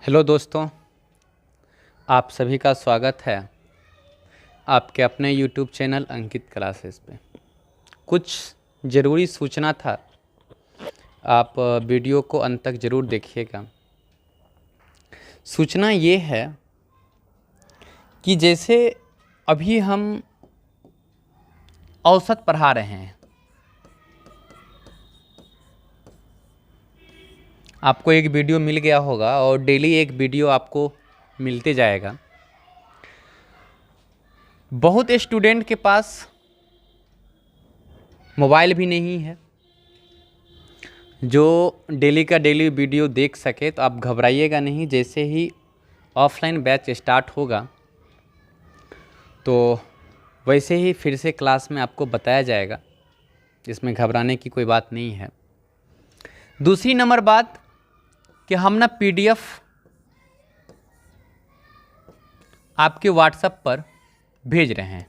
Hello दोस्तों, आप सभी का स्वागत है आपके अपने यूट्यूब चैनल अंकित क्लासेस पे। कुछ ज़रूरी सूचना था, आप वीडियो को अंत तक ज़रूर देखिएगा। सूचना ये है कि जैसे अभी हम औसत पढ़ा रहे हैं, आपको एक वीडियो मिल गया होगा और डेली एक वीडियो आपको मिलते जाएगा। बहुत स्टूडेंट के पास मोबाइल भी नहीं है जो डेली का डेली वीडियो देख सके, तो आप घबराइएगा नहीं। जैसे ही ऑफलाइन बैच स्टार्ट होगा तो वैसे ही फिर से क्लास में आपको बताया जाएगा, इसमें घबराने की कोई बात नहीं है। दूसरी नंबर बात कि हम ना PDF आपके व्हाट्सएप पर भेज रहे हैं।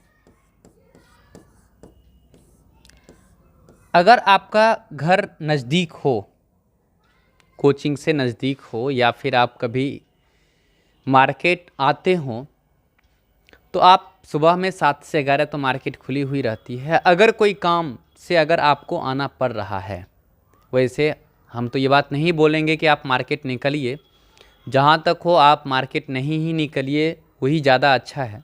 अगर आपका घर नज़दीक हो, कोचिंग से नज़दीक हो, या फिर आप कभी मार्केट आते हो, तो आप सुबह में 7 से 11 तो मार्केट खुली हुई रहती है। अगर कोई काम से अगर आपको आना पड़ रहा है, वैसे हम तो ये बात नहीं बोलेंगे कि आप मार्केट निकलिए, जहाँ तक हो आप मार्केट नहीं ही निकलिए, वही ज़्यादा अच्छा है।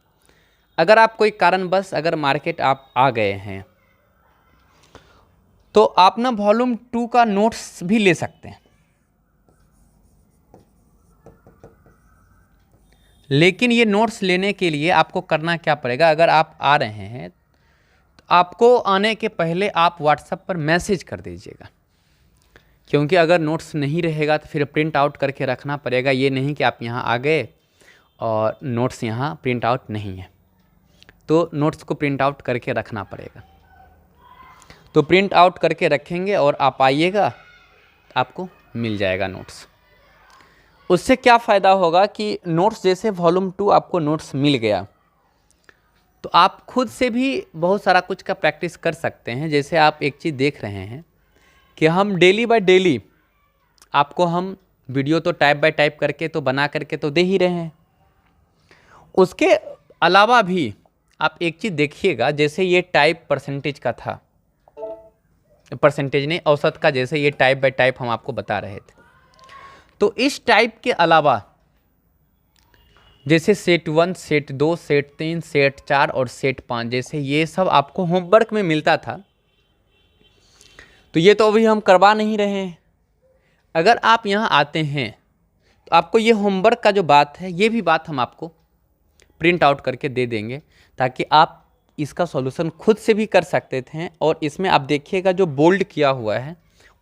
अगर आप कोई कारणवश अगर मार्केट आप आ गए हैं तो आप ना वॉल्यूम 2 का नोट्स भी ले सकते हैं, लेकिन ये नोट्स लेने के लिए आपको करना क्या पड़ेगा? अगर आप आ रहे हैं तो आपको आने के पहले आप व्हाट्सएप पर मैसेज कर दीजिएगा, क्योंकि अगर नोट्स नहीं रहेगा तो फिर प्रिंट आउट करके रखना पड़ेगा। ये नहीं कि आप यहाँ आ गए और नोट्स यहाँ प्रिंट आउट नहीं है, तो नोट्स को प्रिंट आउट करके रखना पड़ेगा। तो प्रिंट आउट करके रखेंगे और आप आइएगा, आपको मिल जाएगा नोट्स। उससे क्या फ़ायदा होगा कि नोट्स जैसे वॉल्यूम 2 आपको नोट्स मिल गया तो आप खुद से भी बहुत सारा कुछ का प्रैक्टिस कर सकते हैं। जैसे आप एक चीज़ देख रहे हैं कि हम डेली बाय डेली आपको हम वीडियो तो टाइप बाय टाइप करके तो बना करके तो दे ही रहे हैं। उसके अलावा भी आप एक चीज़ देखिएगा, जैसे ये टाइप परसेंटेज का था, परसेंटेज नहीं औसत का, जैसे ये टाइप बाय टाइप हम आपको बता रहे थे, तो इस टाइप के अलावा जैसे सेट 1, सेट 2, सेट 3, सेट 4 और सेट 5, जैसे ये सब आपको होमवर्क में मिलता था, तो ये तो अभी हम करवा नहीं रहे हैं। अगर आप यहाँ आते हैं तो आपको ये होमवर्क का जो बात है, ये भी बात हम आपको प्रिंट आउट करके दे देंगे, ताकि आप इसका सॉल्यूशन खुद से भी कर सकते थे। और इसमें आप देखिएगा जो बोल्ड किया हुआ है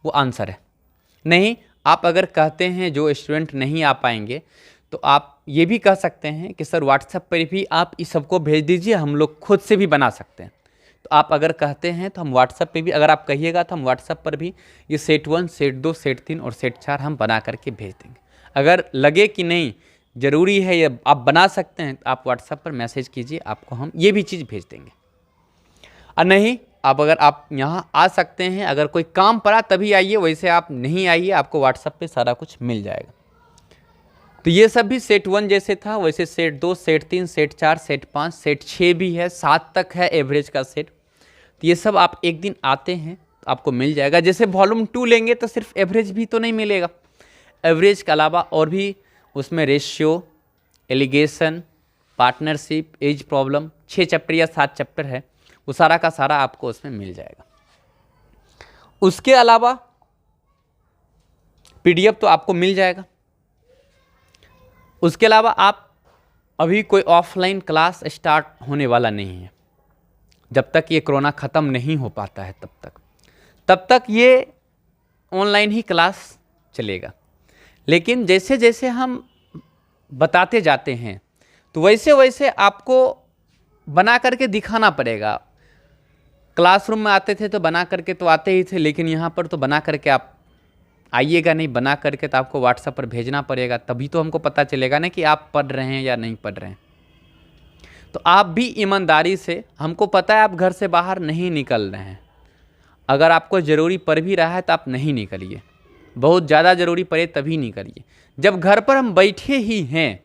वो आंसर है। नहीं, आप अगर कहते हैं जो स्टूडेंट नहीं आ पाएंगे तो आप ये भी कह सकते हैं कि सर व्हाट्सएप पर भी आप इस सबको भेज दीजिए, हम लोग खुद से भी बना सकते हैं। तो आप अगर कहते हैं तो हम व्हाट्सएप पे भी, अगर आप कहिएगा तो हम व्हाट्सएप पर भी ये सेट 1, सेट 2, सेट 3 और सेट 4 हम बना करके भेज देंगे। अगर लगे कि नहीं ज़रूरी है ये आप बना सकते हैं, तो आप व्हाट्सएप पर मैसेज कीजिए, आपको हम ये भी चीज़ भेज देंगे। और नहीं, अब अगर आप यहाँ आ सकते हैं, अगर कोई काम पड़ा तभी आइए, वैसे आप नहीं आइए, आपको व्हाट्सएप पे सारा कुछ मिल जाएगा। तो ये सब भी सेट 1 जैसे था वैसे set 2, set 3, set 4, set 5, set 6 भी है, 7 तक है एवरेज का सेट। तो ये सब आप एक दिन आते हैं तो आपको मिल जाएगा। जैसे वॉल्यूम 2 लेंगे तो सिर्फ एवरेज भी तो नहीं मिलेगा, एवरेज के अलावा और भी उसमें ratio, alligation, partnership, age problem, 6 chapter या 7 चैप्टर है, वो सारा का सारा आपको उसमें मिल जाएगा। उसके अलावा PDF तो आपको मिल जाएगा। उसके अलावा आप अभी कोई ऑफलाइन क्लास स्टार्ट होने वाला नहीं है, जब तक ये कोरोना ख़त्म नहीं हो पाता है तब तक ये ऑनलाइन ही क्लास चलेगा। लेकिन जैसे जैसे हम बताते जाते हैं तो वैसे वैसे आपको बना करके दिखाना पड़ेगा। क्लासरूम में आते थे तो बना करके तो आते ही थे, लेकिन यहाँ पर तो बना करके आप आइएगा नहीं, बना करके तो आपको व्हाट्सएप पर भेजना पड़ेगा, तभी तो हमको पता चलेगा ना कि आप पढ़ रहे हैं या नहीं पढ़ रहे हैं। तो आप भी ईमानदारी से, हमको पता है आप घर से बाहर नहीं निकल रहे हैं, अगर आपको ज़रूरी पड़ भी रहा है तो आप नहीं निकलिए, बहुत ज़्यादा ज़रूरी पड़े तभी नहीं करिए। जब घर पर हम बैठे ही हैं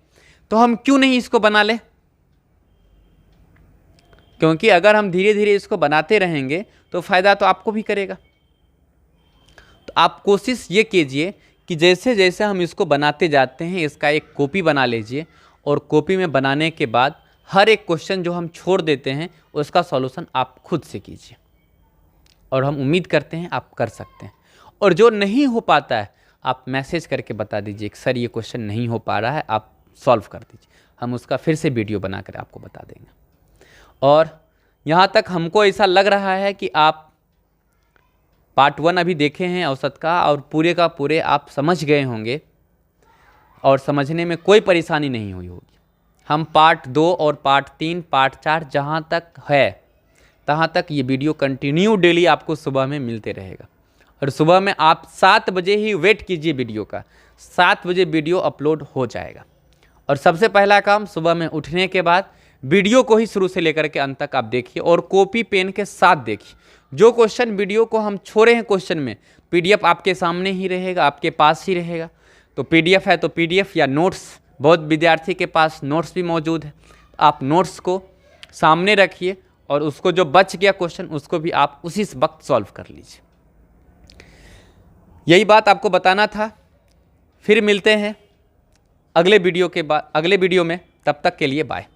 तो हम क्यों नहीं इसको बना लें, क्योंकि अगर हम धीरे धीरे इसको बनाते रहेंगे तो फ़ायदा तो आपको भी करेगा। तो आप कोशिश ये कीजिए कि जैसे जैसे हम इसको बनाते जाते हैं इसका एक कॉपी बना लीजिए, और कॉपी में बनाने के बाद हर एक क्वेश्चन जो हम छोड़ देते हैं उसका सॉल्यूशन आप खुद से कीजिए, और हम उम्मीद करते हैं आप कर सकते हैं। और जो नहीं हो पाता है आप मैसेज करके बता दीजिए कि सर ये क्वेश्चन नहीं हो पा रहा है, आप सॉल्व कर दीजिए, हम उसका फिर से वीडियो बनाकर आपको बता देंगे। और यहाँ तक हमको ऐसा लग रहा है कि आप पार्ट 1 अभी देखे हैं औसत का, और पूरे का पूरे आप समझ गए होंगे और समझने में कोई परेशानी नहीं हुई होगी। हम पार्ट 2 और पार्ट 3 पार्ट 4 जहाँ तक है तहाँ तक ये वीडियो कंटिन्यू डेली आपको सुबह में मिलते रहेगा। और सुबह में आप 7 बजे ही वेट कीजिए वीडियो का, 7 बजे वीडियो अपलोड हो जाएगा। और सबसे पहला काम सुबह में उठने के बाद वीडियो को ही शुरू से लेकर के अंत तक आप देखिए, और कॉपी पेन के साथ देखिए। जो क्वेश्चन वीडियो को हम छोड़े हैं क्वेश्चन में, पीडीएफ आपके सामने ही रहेगा, आपके पास ही रहेगा। तो पीडीएफ है तो पीडीएफ या नोट्स, बहुत विद्यार्थी के पास नोट्स भी मौजूद है, आप नोट्स को सामने रखिए और उसको जो बच गया क्वेश्चन उसको भी आप उसी वक्त सॉल्व कर लीजिए। यही बात आपको बताना था। फिर मिलते हैं अगले वीडियो में, तब तक के लिए बाय।